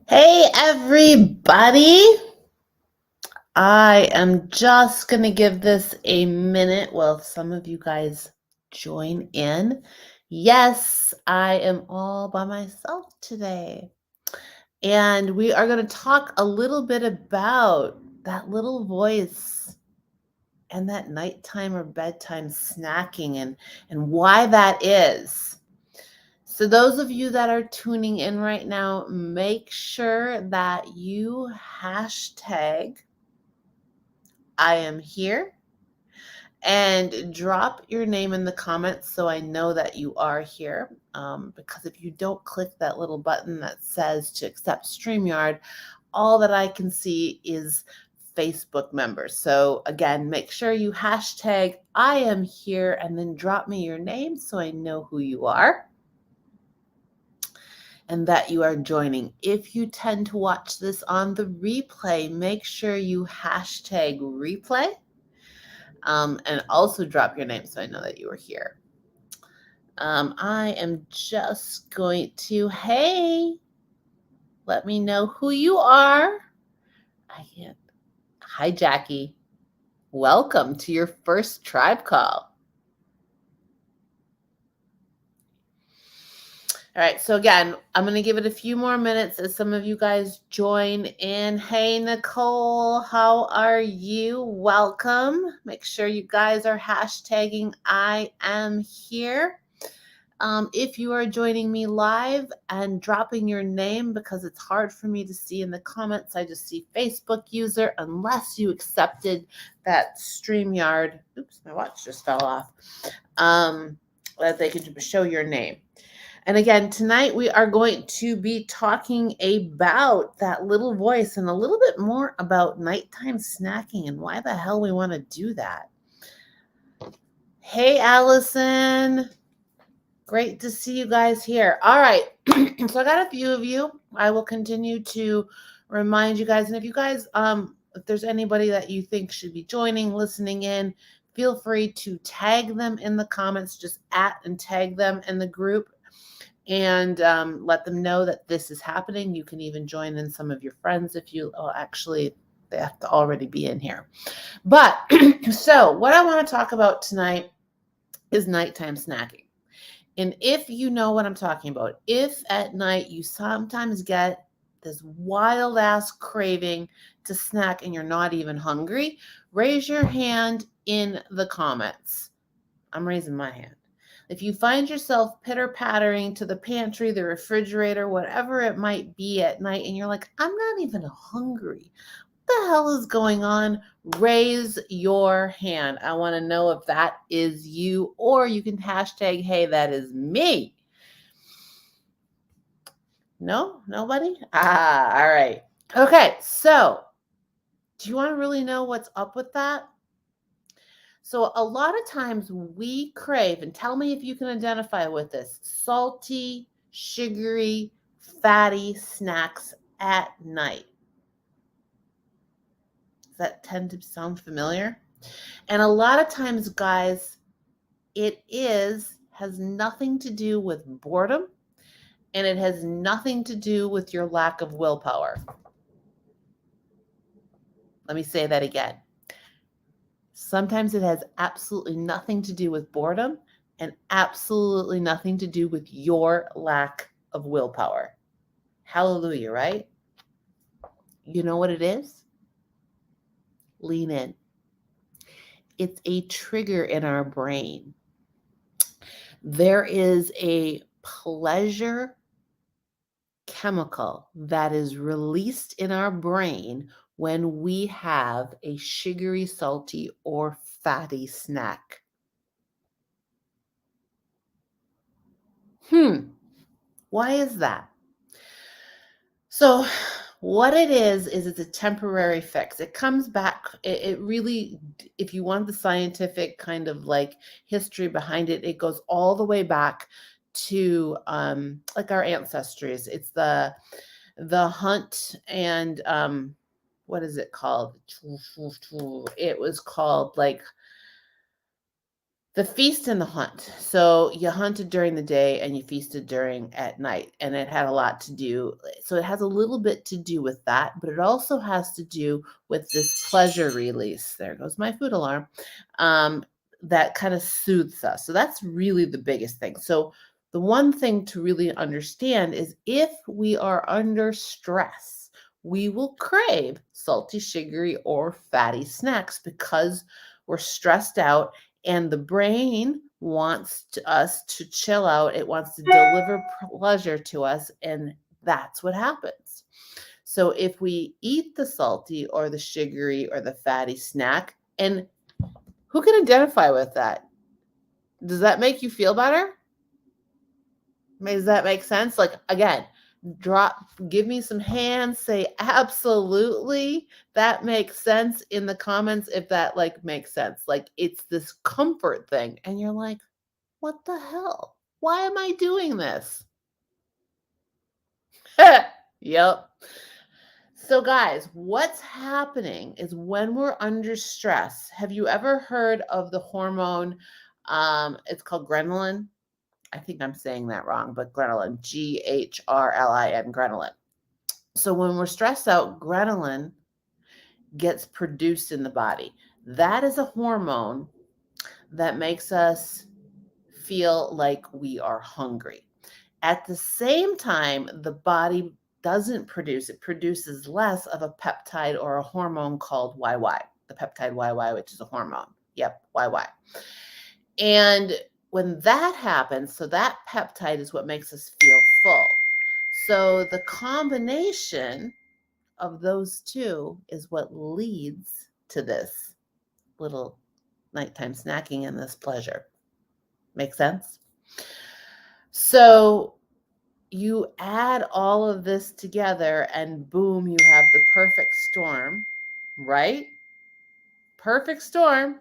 Hey, everybody. I am just going to give this a minute while some of you guys join in. Yes, I am all by myself today. And we are going to talk a little bit about that little voice and that nighttime or bedtime snacking and why that is. So those of you that are tuning in right now, make sure that you hashtag I am here and drop your name in the comments so I know that you are here. Because if you don't click that little button that says to accept StreamYard, all that I can see is Facebook members. So again, make sure you hashtag I am here and then drop me your name so I know who you are and that you are joining. If you tend to watch this on the replay, make sure you hashtag replay and also drop your name so I know that you are here. I am just going to, hey, let me know who you are. I can't. Hi, Jackie. Welcome to your first tribe call. All right, so again, I'm going to give it a few more minutes as some of you guys join in. Hey, Nicole, how are you? Welcome. Make sure you guys are hashtagging I am here. If you are joining me live and dropping your name because it's hard for me to see in the comments, I just see Facebook user, unless you accepted that StreamYard. Oops, my watch just fell off. That they could show your name. And again, tonight we are going to be talking about that little voice and a little bit more about nighttime snacking and why the hell we want to do that. Hey, Allison. Great to see you guys here. All right. So I got a few of you. I will continue to remind you guys. And if you guys, if there's anybody that you think should be joining, listening in, feel free to tag them in the comments. Just and tag them in the group and let them know that this is happening. You can even join in some of your friends if you actually, they have to already be in here. But so what I want to talk about tonight is nighttime snacking. And if you know what I'm talking about, if at night you sometimes get this wild ass craving to snack and you're not even hungry, raise your hand in the comments. I'm raising my hand. If you find yourself pitter-pattering to the pantry, the refrigerator, whatever it might be at night, and you're like, I'm not even hungry. What the hell is going on? Raise your hand. I want to know if that is you, or you can hashtag, hey, that is me. No? Nobody? All right. Okay, so do you want to really know what's up with that? So a lot of times we crave, and tell me if you can identify with this, salty, sugary, fatty snacks at night. Does that tend to sound familiar? And a lot of times, guys, it has nothing to do with boredom, and it has nothing to do with your lack of willpower. Let me say that again. Sometimes it has absolutely nothing to do with boredom and absolutely nothing to do with your lack of willpower. Hallelujah, right? You know what it is? Lean in. It's a trigger in our brain. There is a pleasure chemical that is released in our brain when we have a sugary, salty, or fatty snack. Why is that? So what it is it's a temporary fix. It comes back. It really, if you want the scientific kind of like history behind it, it goes all the way back to like our ancestries. It's the hunt and what is it called? It was called like The feast and the hunt. So you hunted during the day and you feasted during at night, and it had a lot to do. So it has a little bit to do with that, but it also has to do with this pleasure release. There goes my food alarm. Um, that kind of soothes us. So that's really the biggest thing. So the one thing to really understand is if we are under stress, we will crave salty, sugary, or fatty snacks because we're stressed out and the brain wants us to chill out. It wants to deliver pleasure to us, and that's what happens. So if we eat the salty or the sugary or the fatty snack, and who can identify with that? Does that make you feel better? Does that make sense? Like, again, give me some hands, say absolutely. That makes sense in the comments if that like makes sense. Like it's this comfort thing. And you're like, what the hell? Why am I doing this? Yep. So, guys, what's happening is when we're under stress, have you ever heard of the hormone? It's called ghrelin. I think I'm saying that wrong, but ghrelin, Ghrlin, ghrelin. So, when we're stressed out, ghrelin gets produced in the body. That is a hormone that makes us feel like we are hungry. At the same time, the body doesn't produce, it produces less of a peptide or a hormone called YY, the peptide YY, which is a hormone. Yep, YY. And when that happens, so that peptide is what makes us feel full. So the combination of those two is what leads to this little nighttime snacking and this pleasure. Make sense? So you add all of this together and boom, you have the perfect storm, right? Perfect storm.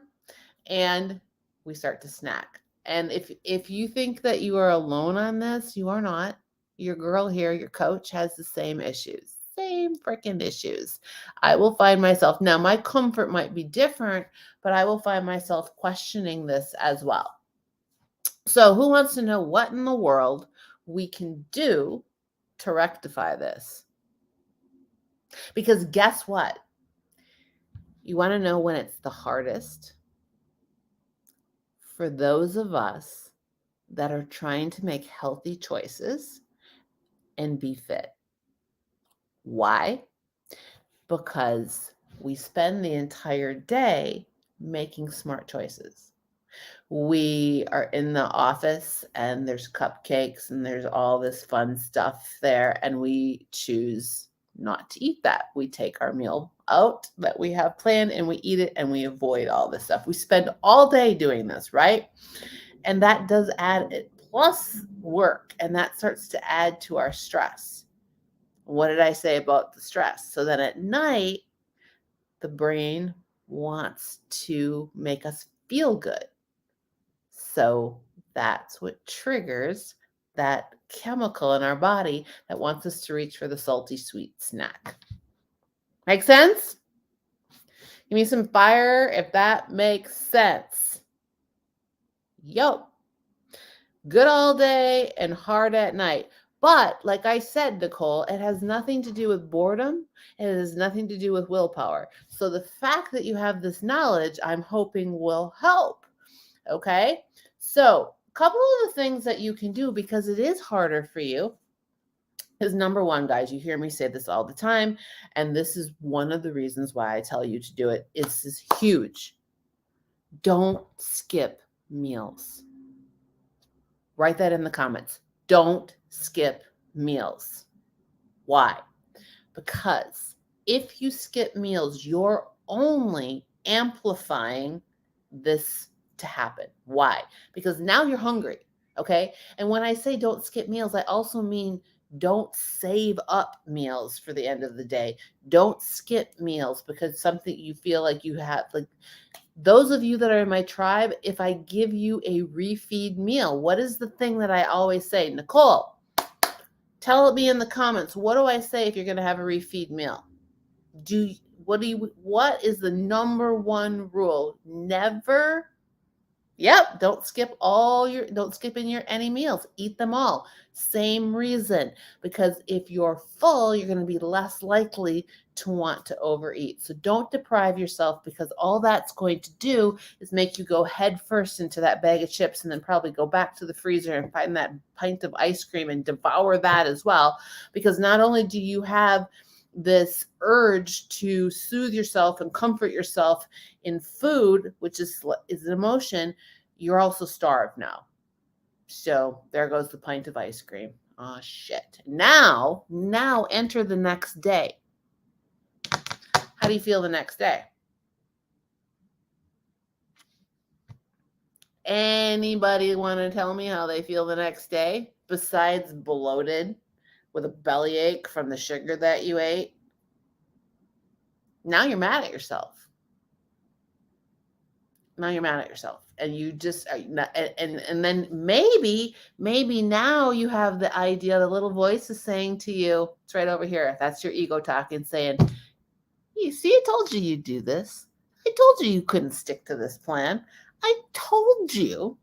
And we start to snack. And if you think that you are alone on this, you are not. Your girl here, your coach has the same issues. Same freaking issues. I will find myself now, my comfort might be different, but I will find myself questioning this as well. So, who wants to know what in the world we can do to rectify this? Because guess what? You want to know when it's the hardest? For those of us that are trying to make healthy choices and be fit. Why? Because we spend the entire day making smart choices. We are in the office and there's cupcakes and there's all this fun stuff there, and we choose not to eat that. We take our meal out that we have planned and we eat it and we avoid all this stuff. We spend all day doing this, right? And that does add it plus work, and that starts to add to our stress. What did I say about the stress? So then at night, the brain wants to make us feel good. So that's what triggers that chemical in our body that wants us to reach for the salty sweet snack. Make sense? Give me some fire if that makes sense. Yo. Good all day and hard at night. But like I said, Nicole, it has nothing to do with boredom. It has nothing to do with willpower. So the fact that you have this knowledge, I'm hoping will help. Okay. So a couple of the things that you can do, because it is harder for you, is number one, guys, you hear me say this all the time. And this is one of the reasons why I tell you to do it. It's this huge. Don't skip meals. Write that in the comments. Don't skip meals. Why? Because if you skip meals, you're only amplifying this to happen. Why? Because now you're hungry. Okay. And when I say don't skip meals, I also mean don't save up meals for the end of the day. Don't skip meals because something you feel like you have, like, those of you that are in my tribe, if I give you a refeed meal, what is the thing that I always say? Nicole, tell me in the comments, what do I say if you're going to have a refeed meal? What is the number one rule? Never Yep, don't skip in your any meals. Eat them all. Same reason, because if you're full, you're going to be less likely to want to overeat. So don't deprive yourself, because all that's going to do is make you go head first into that bag of chips and then probably go back to the freezer and find that pint of ice cream and devour that as well. Because not only do you have this urge to soothe yourself and comfort yourself in food, which is an emotion, you're also starved now. So there goes the pint of ice cream. Oh shit. Now enter the next day. How do you feel the next day? Anybody want to tell me how they feel the next day besides bloated with a bellyache from the sugar that you ate? Now you're mad at yourself. And you just and then maybe now you have the idea, the little voice is saying to you, it's right over here, that's your ego talking, saying, you see, I told you you'd do this. I told you couldn't stick to this plan. I told you.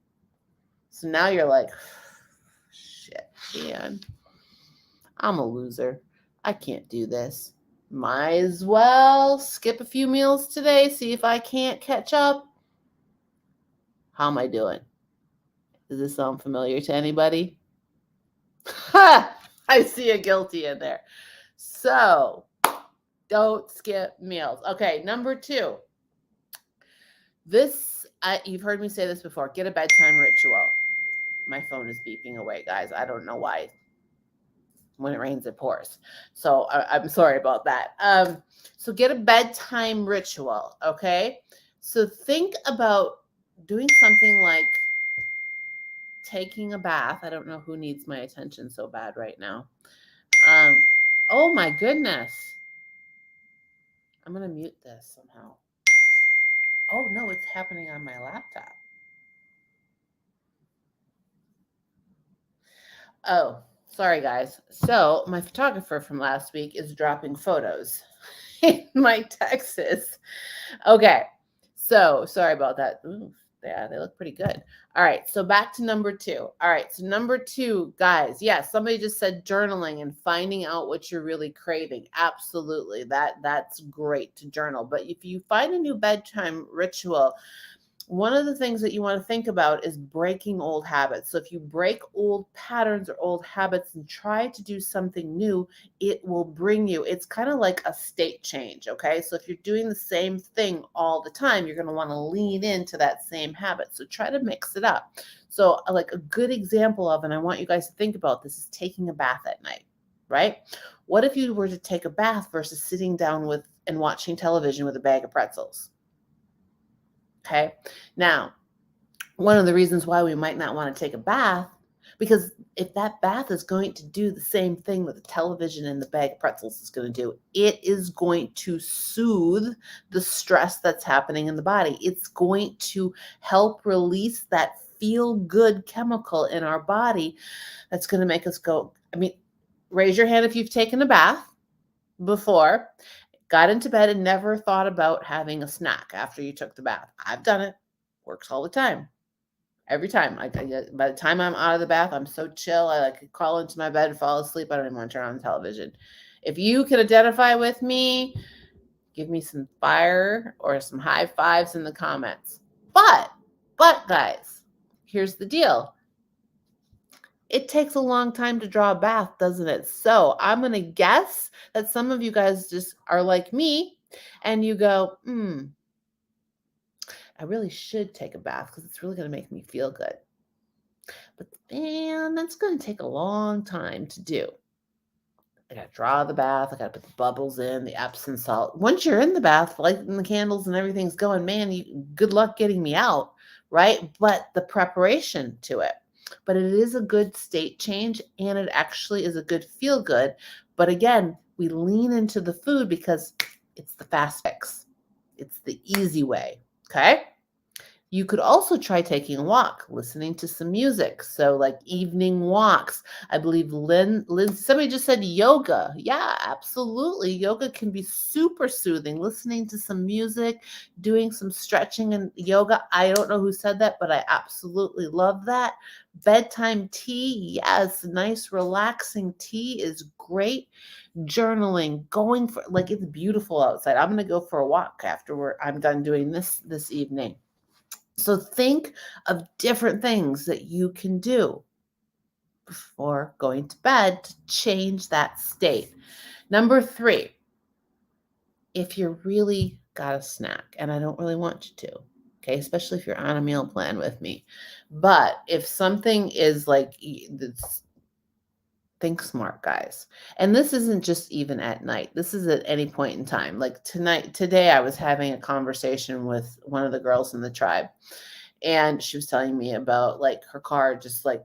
So now you're like, shit, man, I'm a loser. I can't do this. Might as well skip a few meals today, see if I can't catch up. How am I doing? Does this sound familiar to anybody? Ha! I see a guilty in there. So don't skip meals. Okay, number 2. You've heard me say this before. Get a bedtime ritual. My phone is beeping away, guys. I don't know why. When it rains, it pours. So I'm sorry about that. So get a bedtime ritual, okay? So think about doing something like taking a bath. I don't know who needs my attention so bad right now. Oh my goodness. I'm going to mute this somehow. Oh no, it's happening on my laptop. Oh, sorry guys. So my photographer from last week is dropping photos in my Texas. Okay. So sorry about that. Ooh, yeah, they look pretty good. All right. So back to number 2. All right. So number 2, guys. Yes, somebody just said journaling and finding out what you're really craving. Absolutely. That's great to journal. But if you find a new bedtime ritual, one of the things that you want to think about is breaking old habits. So if you break old patterns or old habits and try to do something new, it will bring you, it's kind of like a state change, okay? So if you're doing the same thing all the time, you're going to want to lean into that same habit. So try to mix it up. So like a good example of, and I want you guys to think about this, is taking a bath at night, right? What if you were to take a bath versus sitting down with and watching television with a bag of pretzels? Okay. Now, one of the reasons why we might not want to take a bath, because if that bath is going to do the same thing that the television and the bag of pretzels is going to do, it is going to soothe the stress that's happening in the body. It's going to help release that feel good chemical in our body that's going to make us go. I mean, raise your hand if you've taken a bath before, got into bed and never thought about having a snack after you took the bath. I've done it. Works all the time. Every time. By the time I'm out of the bath, I'm so chill. I like crawl into my bed and fall asleep. I don't even want to turn on the television. If you can identify with me, give me some fire or some high fives in the comments. But guys, here's the deal. It takes a long time to draw a bath, doesn't it? So I'm going to guess that some of you guys just are like me and you go, I really should take a bath because it's really going to make me feel good. But man, that's going to take a long time to do. I got to draw the bath. I got to put the bubbles in, the Epsom salt. Once you're in the bath, lighting the candles and everything's going, man, good luck getting me out, right? But the preparation to it. But it is a good state change and it actually is a good feel good. But again, we lean into the food because it's the fast fix. It's the easy way. Okay. You could also try taking a walk, listening to some music. So like evening walks. I believe somebody just said yoga. Yeah, absolutely. Yoga can be super soothing. Listening to some music, doing some stretching and yoga. I don't know who said that, but I absolutely love that. Bedtime tea. Yes, nice relaxing tea is great. Journaling, going for like it's beautiful outside. I'm going to go for a walk after I'm done doing this evening. So think of different things that you can do before going to bed to change that state. Number 3, if you really got a snack, and I don't really want you to, okay, especially if you're on a meal plan with me. But if something is like, think smart, guys. And this isn't just even at night. This is at any point in time. Like today, I was having a conversation with one of the girls in the tribe. And she was telling me about like her car, just like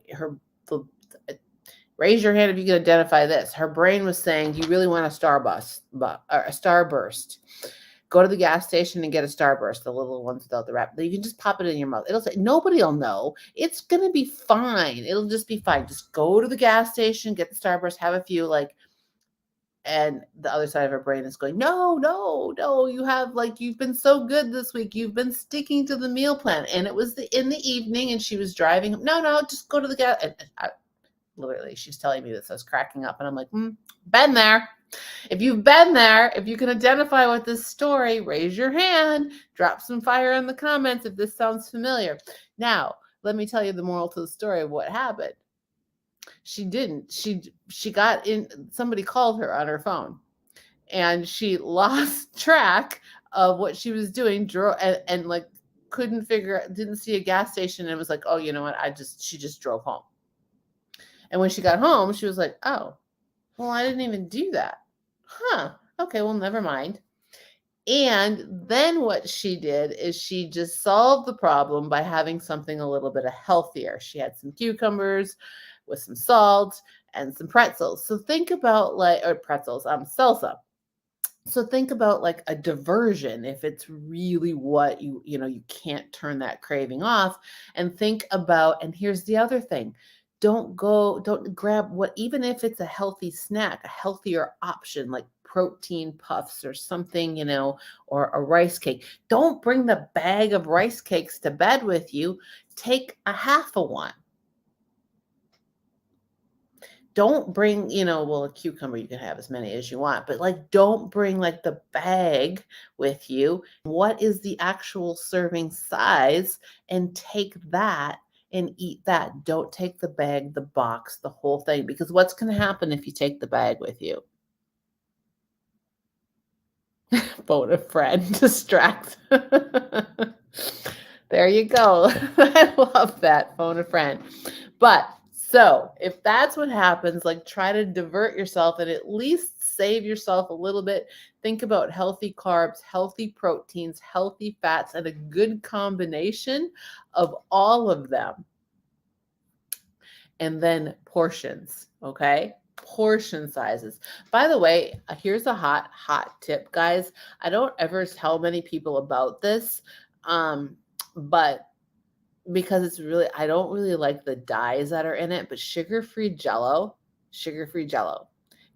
raise your hand if you can identify this. Her brain was saying, you really want a Starburst, or a Starburst. Go to the gas station and get a Starburst, the little ones without the wrap. You can just pop it in your mouth. It'll say, nobody will know. It's going to be fine. It'll just be fine. Just go to the gas station, get the Starburst, have a few, like, and the other side of her brain is going, no, no, no, you've been so good this week. You've been sticking to the meal plan. And it was in the evening and she was driving. No, just go to the gas. And literally, she's telling me this. I was cracking up and I'm like, been there. If you've been there, if you can identify with this story, raise your hand, drop some fire in the comments if this sounds familiar. Now, let me tell you the moral to the story of what happened. She didn't. She got in, somebody called her on her phone and she lost track of what she was doing, and like didn't see a gas station and was like, oh, you know what? She just drove home. And when she got home, she was like, oh, well, I didn't even do that. Huh. Okay, well, never mind. And then what she did is she just solved the problem by having something a little bit healthier. She had some cucumbers with some salt and some pretzels. So think about salsa. So think about like a diversion if it's really what you can't turn that craving off. And think about, and here's the other thing. Don't grab even if it's a healthy snack, a healthier option like protein puffs or something, or a rice cake. Don't bring the bag of rice cakes to bed with you. Take a half of one. Don't bring, a cucumber, you can have as many as you want, but like, don't bring like the bag with you. What is the actual serving size? And take that and eat that. Don't take the bag, the box, the whole thing, because what's going to happen if you take the bag with you? Phone a friend, distract. There you go. I love that, phone a friend. But so if that's what happens, like try to divert yourself and at least save yourself a little bit. Think about healthy carbs, healthy proteins, healthy fats, and a good combination of all of them. And then portions, okay? Portion sizes. By the way, here's a hot tip, guys. I don't ever tell many people about this, but because I don't really like the dyes that are in it, but sugar-free Jello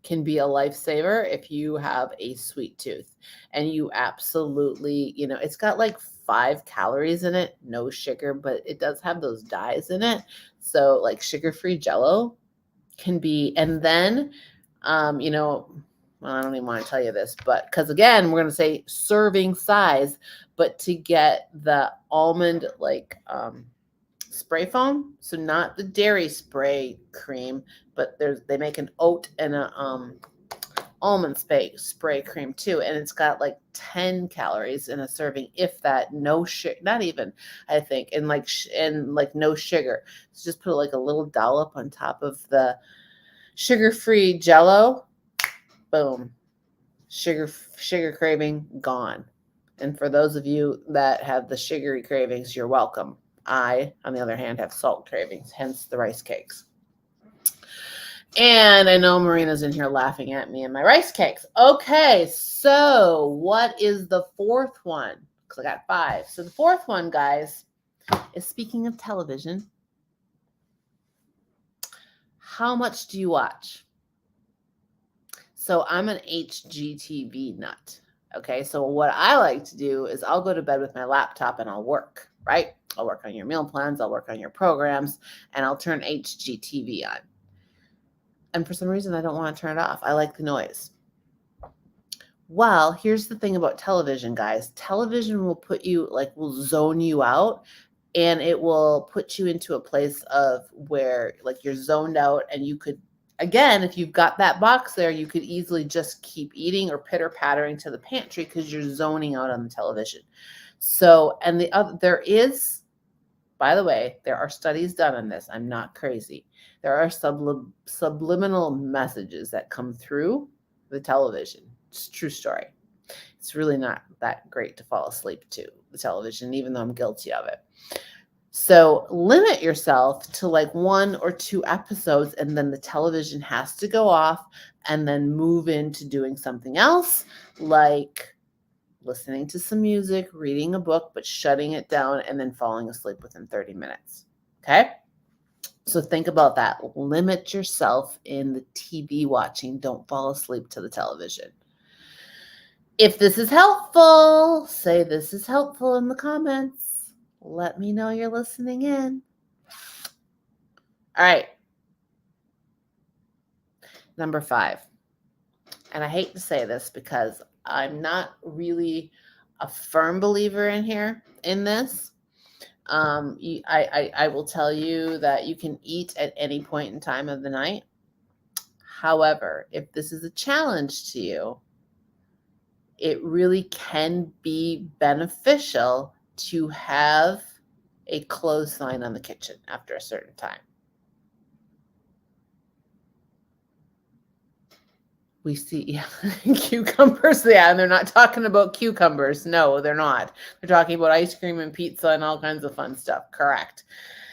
can be a lifesaver if you have a sweet tooth. And you absolutely, it's got like 5 calories in it, no sugar, but it does have those dyes in it. So like sugar-free Jello can be, and then, well, I don't even want to tell you this, but because again, we're going to say serving size, but to get the almond spray foam, so not the dairy spray cream, but they make an oat and a almond spray cream too, and it's got like 10 calories in a serving, if that, no sugar, not even, I think, and no sugar. So just put like a little dollop on top of the sugar-free Jello. Boom. Sugar craving gone. And for those of you that have the sugary cravings, you're welcome. I, on the other hand, have salt cravings, hence the rice cakes. And I know Marina's in here laughing at me and my rice cakes. Okay, so what is the fourth one? Because I got 5. So the fourth one, guys, is, speaking of television, how much do you watch? So I'm an HGTV nut. Okay, so what I like to do is I'll go to bed with my laptop and I'll work, right? I'll work on your meal plans, I'll work on your programs, and I'll turn HGTV on. And for some reason, I don't want to turn it off. I like the noise. Well, here's the thing about television, guys. Television will put you, will zone you out, and it will put you into a place of where, you're zoned out, and you could, again, if you've got that box there, you could easily just keep eating or pitter-pattering to the pantry because you're zoning out on the television. So, and the other, there is, by the way, there are studies done on this. I'm not crazy. There are subliminal messages that come through the television. It's a true story. It's really not that great to fall asleep to the television, even though I'm guilty of it. So limit yourself to 1 or 2 episodes, and then the television has to go off, and then move into doing something else, like listening to some music, reading a book, but shutting it down and then falling asleep within 30 minutes. Okay? So think about that. Limit yourself in the TV watching. Don't fall asleep to the television. If this is helpful, say this is helpful in the comments. Let me know you're listening in. All right. Number 5. And I hate to say this because I'm not really a firm believer in this. I will tell you that you can eat at any point in time of the night. However, if this is a challenge to you, it really can be beneficial to have a closed sign on the kitchen after a certain time. We see cucumbers, and they're not talking about cucumbers. No, they're not. They're talking about ice cream and pizza and all kinds of fun stuff. Correct.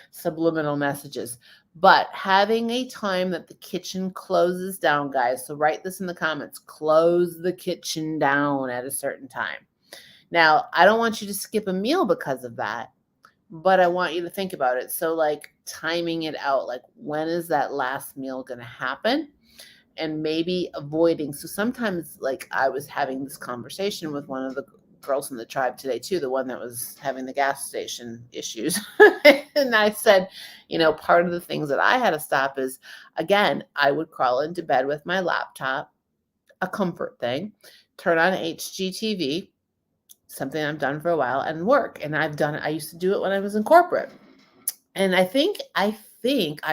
Subliminal messages. But having a time that the kitchen closes down, guys, so write this in the comments, close the kitchen down at a certain time. Now, I don't want you to skip a meal because of that, but I want you to think about it. So timing it out, when is that last meal going to happen? And maybe avoiding. So sometimes I was having this conversation with one of the girls in the tribe today too, the one that was having the gas station issues. And I said, part of the things that I had to stop is, again, I would crawl into bed with my laptop, a comfort thing, turn on HGTV, something I've done for a while, and work. And I used to do it when I was in corporate. And I think I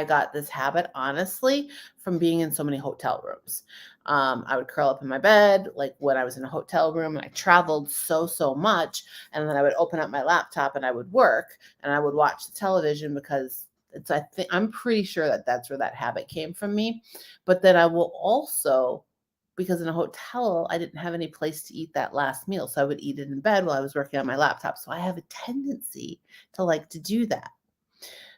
got this habit, honestly, from being in so many hotel rooms. I would curl up in my bed, when I was in a hotel room, and I traveled so much. And then I would open up my laptop and I would work, and I would watch the television because I'm pretty sure that that's where that habit came from me. But then I will also, because in a hotel, I didn't have any place to eat that last meal. So I would eat it in bed while I was working on my laptop. So I have a tendency to do that.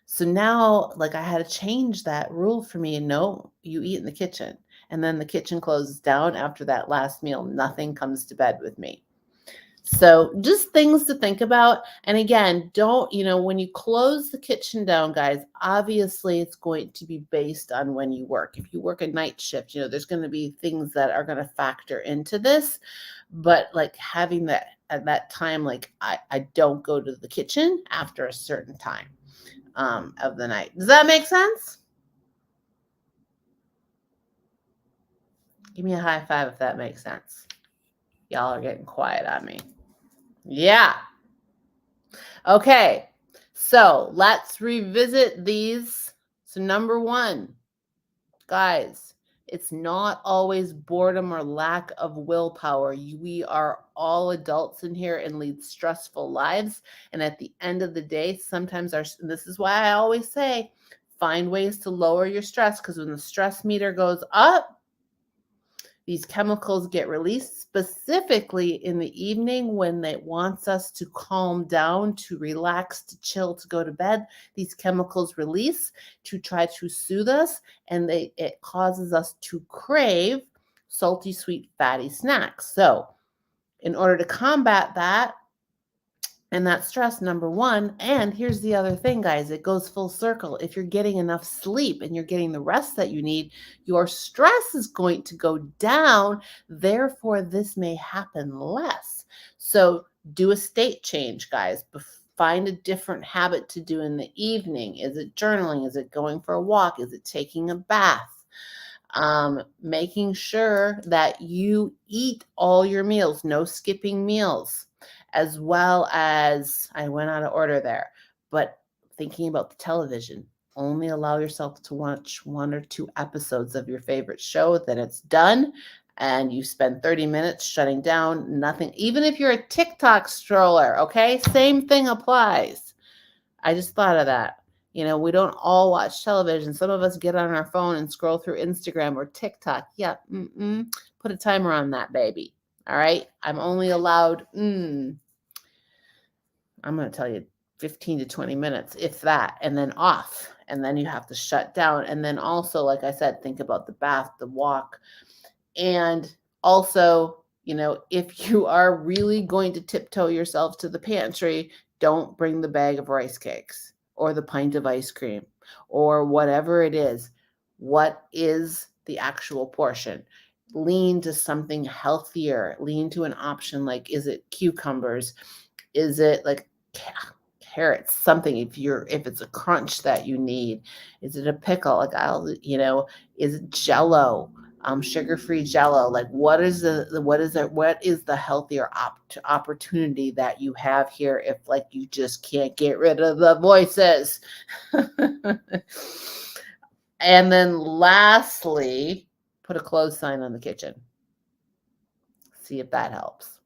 So now, I had to change that rule for me. And no, you eat in the kitchen. And then the kitchen closes down after that last meal. Nothing comes to bed with me. So just things to think about. And again, don't, when you close the kitchen down, guys, obviously it's going to be based on when you work. If you work a night shift, there's going to be things that are going to factor into this. But having that at that time, I don't go to the kitchen after a certain time of the night. Does that make sense? Give me a high five if that makes sense. Y'all are getting quiet on me. Yeah. Okay. So let's revisit these. So number 1, guys, it's not always boredom or lack of willpower. We are all adults in here and lead stressful lives. And at the end of the day, sometimes this is why I always say, find ways to lower your stress, because when the stress meter goes up, these chemicals get released, specifically in the evening when it wants us to calm down, to relax, to chill, to go to bed. These chemicals release to try to soothe us, and it causes us to crave salty, sweet, fatty snacks. So in order to combat that, And that's stress, number one. And here's the other thing, guys, it goes full circle. If you're getting enough sleep and you're getting the rest that you need, your stress is going to go down. Therefore, this may happen less. So do a state change, guys. Find a different habit to do in the evening. Is it journaling? Is it going for a walk? Is it taking a bath? Making sure that you eat all your meals, no skipping meals, as well as, I went out of order there, but thinking about the television. Only allow yourself to watch 1 or 2 episodes of your favorite show, then it's done. And you spend 30 minutes shutting down, nothing. Even if you're a TikTok stroller, okay? Same thing applies. I just thought of that. We don't all watch television. Some of us get on our phone and scroll through Instagram or TikTok. Yeah, put a timer on that, baby. All right? I'm only allowed, I'm going to tell you 15 to 20 minutes, if that, and then off. And then you have to shut down. And then also, like I said, think about the bath, the walk. And also, if you are really going to tiptoe yourself to the pantry, don't bring the bag of rice cakes or the pint of ice cream or whatever it is. What is the actual portion? Lean to something healthier. Lean to an option like, is it cucumbers? Is it like carrots? Something, if it's a crunch that you need. Is it a pickle? Like is it Jell-O? Sugar-free Jell-O. Like, what is the healthier opportunity that you have here if like you just can't get rid of the voices? And then lastly, put a close sign on the kitchen. See if that helps.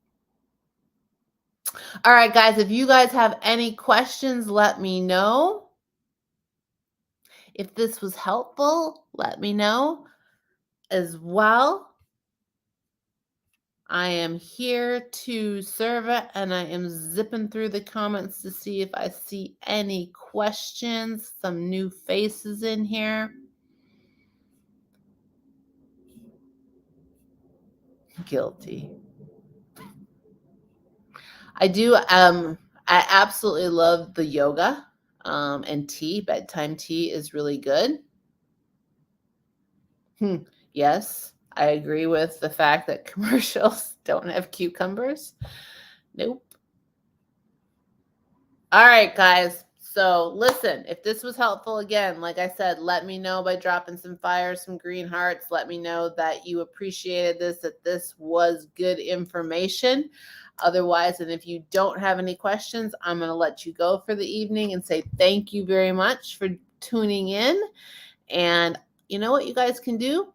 All right, guys, if you guys have any questions, let me know. If this was helpful, let me know as well. I am here to serve it, and I am zipping through the comments to see if I see any questions, some new faces in here. Guilty. I do. I absolutely love the yoga and tea. Bedtime tea is really good. Yes, I agree with the fact that commercials don't have cucumbers. Nope. All right, guys. So listen, if this was helpful, again, like I said, let me know by dropping some fires, some green hearts. Let me know that you appreciated this, that this was good information. Otherwise, and if you don't have any questions, I'm going to let you go for the evening and say thank you very much for tuning in. And you know what you guys can do?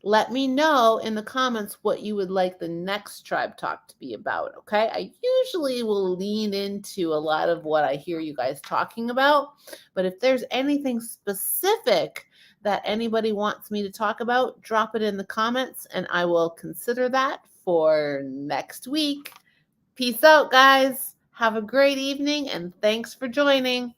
Let me know in the comments what you would like the next Tribe Talk to be about, okay? I usually will lean into a lot of what I hear you guys talking about, but if there's anything specific that anybody wants me to talk about, drop it in the comments and I will consider that for next week. Peace out, guys. Have a great evening and thanks for joining.